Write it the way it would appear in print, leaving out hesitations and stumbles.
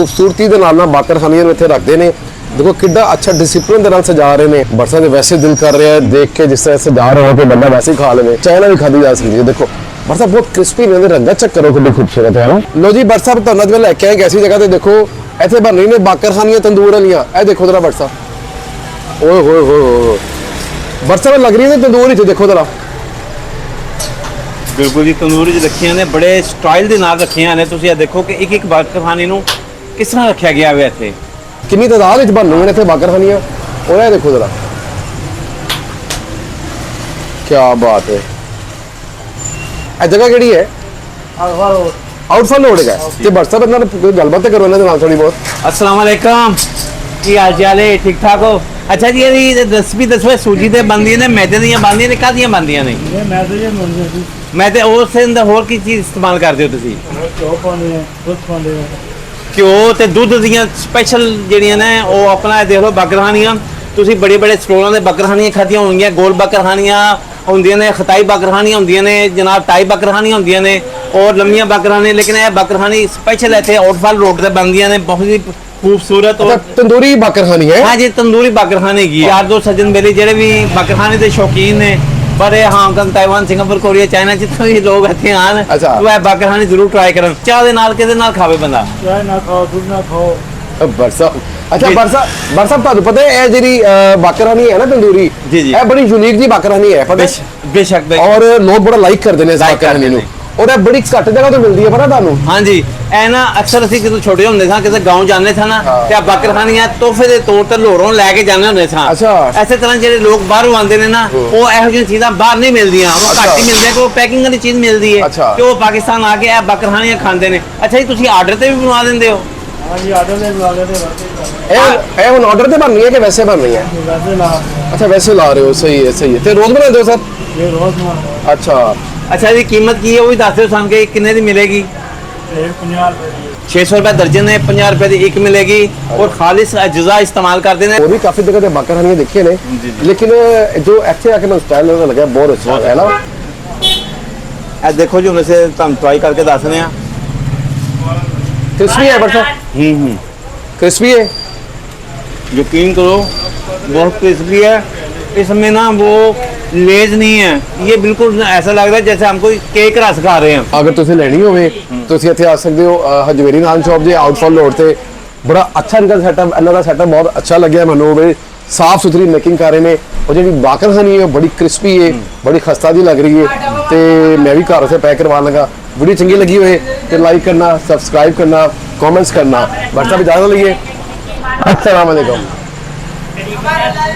खूबसूरती के नाल बाकरखानियां इत्थे रखते हैं। देखो किड्डा अच्छा डिसिपलिन के नाल सजा रहे हैं। बरसा तो वैसे दिल कर रहा है देख के जिस तरह सजा रहे हो तो बंदा वैसे ही खा ले, चाय भी खाधी जा सकती है। देखो बरसा बहुत क्रिस्पी ने रंगा चेक करो कि खूबसूरत है ना। लो जी बरसा तुहानू मैं लैके आया ऐसी जगह। देखो इत्थे बन रही ने बाकरखानियां तंदूर वालियां। ए देखो जरा बरसा, ओए होए होए बरसा में लग रही है तंदूर ही। देखो जरा बिल्कुल जी तंदूरी च रखियां ने, बड़े स्टाइल दे नाल रखियां ने। तुसीं देखो कि एक बाकरखानी नूं किस तरह रखा गया है इत्थे, कितनी तादाद बन रही है इत्थे बाकरखानियां। और ये देखो जरा क्या बात है। ए जगह केड़ी है? आउटफॉल रोड है ते बरसा बंदा कोई गलबात करो इन्हां दे नाल थोड़ी बहुत। अस्सलाम वालेकुम, की हाल चाल है? ठीक ठाक हो? अच्छा जी ये रेसिपी दसो, सूजी ते बनदी ने, मैदे दी बनदी ने, कादियां बनदियां ने? ये मैदे दी बनदी है। मैदे उस दे अंदर होर की चीज इस्तेमाल करदे हो तुसीं? घ्यो पाਉਂਦੇ हैं, दूध पाਉਂਦੇ हैं। घ्यो ते दुध दियां स्पैशल ਜਿਹੜੀਆਂ ਨੇ ਉਹ ਆਪਣਾ ਦੇਖ ਲਓ ਬਕਰਹਾਨੀਆਂ। ਤੁਸੀਂ ਬੜੇ ਬੜੇ ਸਟੋਰਾਂ ਦੇ ਬਕਰਹਾਨੀਆਂ ਖਾਧੀਆਂ ਹੋਣਗੀਆਂ। ਗੋਲ ਬਕਰਹਾਨੀਆਂ ਹੁੰਦੀਆਂ ਨੇ, ਖਤਾਈ ਬਕਰਹਾਨੀਆਂ ਹੁੰਦੀਆਂ ਨੇ ਜਨਾਬ, ਟਾਈ ਬਕਰਹਾਨੀਆਂ ਹੁੰਦੀਆਂ ਨੇ ਔਰ ਲੰਮੀਆਂ ਬਕਰਹਾਨੀਆਂ। ਲੇਕਿਨ ਇਹ ਬਕਰਹਾਨੀ ਸਪੈਸ਼ਲ ਇੱਥੇ ਆਊਟਫਾਲ ਰੋਡ ਤੇ ਬਣਦੀਆਂ ਨੇ, ਬਹੁਤ ਹੀ खूबसूरत और तंदूरी बाकरखानी है। हाँ जी तंदूरी बाकरखानी की यार दो सज्जन मेरे जेडे भी बाकरखानी के शौकीन ने, पर Hong Kong, Taiwan, Singapore, Korea, China जितने भी लोग इतने आन वो बाकरखानी जरूर ट्राई करन। चाह दे नाल किहदे नाल खावे बंदा? चाय ना खाओ, दूध ना खाओ। बरसा अच्छा बरसा बरसा तुहानू पता है ये जी बाकरखानी है ना तंदूरी, जी जी, ये बड़ी यूनिक जी बाकरखानी है बेशक और लोग बड़ा लाइक करते हैं इस बाकरखानी नू। और ये बड़ी घट जगह तो मिलती है पता तुहानू? हाँ जी ए ना अक्सर असीं जदों छोटे हुंदे सां किते गांव जांदे सां ना ते बाकरखानियां तोहफे दे तौर ते लोहरों लैके जांदे हुंदे सां। अच्छा इसे तरह जेहड़े लोग बाहरों आंदे ने ना वो इहो जिहियां चीज़ां बाहर नहीं मिलदियां, वो घट ही मिलदियां, कोई पैकिंग वाली चीज़ मिलदी है ते वो पाकिस्तान आके ए बाकरखानियां खांदे ने। अच्छा जी तुसीं आर्डर ते भी बनवा दिंदे हो? हाँ जी आर्डर ते बना लेते हैं। ए हुन आर्डर ते बन रही है कि वैसे बन रही है? वैसे ला। अच्छा वैसे ला रहे हो, सही है सही है। ते रोज बनाते हो सर? ये रोज बना। अच्छा अच्छा जी कीमत की है वो भी दस दो सान के कितने दी मिलेगी? 600 रुपए दर्जन है, 50 रुपए की एक मिलेगी और खालिश अज्जा इस्तेमाल करते हैं। और भी काफी जगह बाकरखानियां देखी ने, लेकिन जो इत्थे आके मैं स्टाइल लगा बहुत अच्छा है ना। ए देखो जो वैसे तुम ट्राई करके दस रहे हैं। क्रिस्पी है बरसा? क्रिस्पी है, यकीन करो बहुत क्रिस्पी है। इसमें ना वो लेज नहीं है, ये बिल्कुल ऐसा लग रहा है जैसे हम कोई केक रस खा रहे हैं। अगर तुसीं लेनी होवे तुसीं इत्थे आ सकदे हो। हजवेरी नान शॉप जे आउटफॉल रोड ते बड़ा अच्छा इनका सेटअप, इन्हां दा सेटअप बहुत अच्छा लग्या मैनूं। साफ सुथरी मेकिंग कर रहे हैं और जी बाकरखानी है बड़ी क्रिस्पी है, बड़ी खस्ता जी लग रही है। तो मैं भी घर से पैक करवा लगा। वीडियो चंगी लगी हुए तो लाइक करना, सब्सक्राइब करना, कमेंट्स करना। व्हाट्सएप इजाज़त लीजिए। अस्सलाम वालेकुम।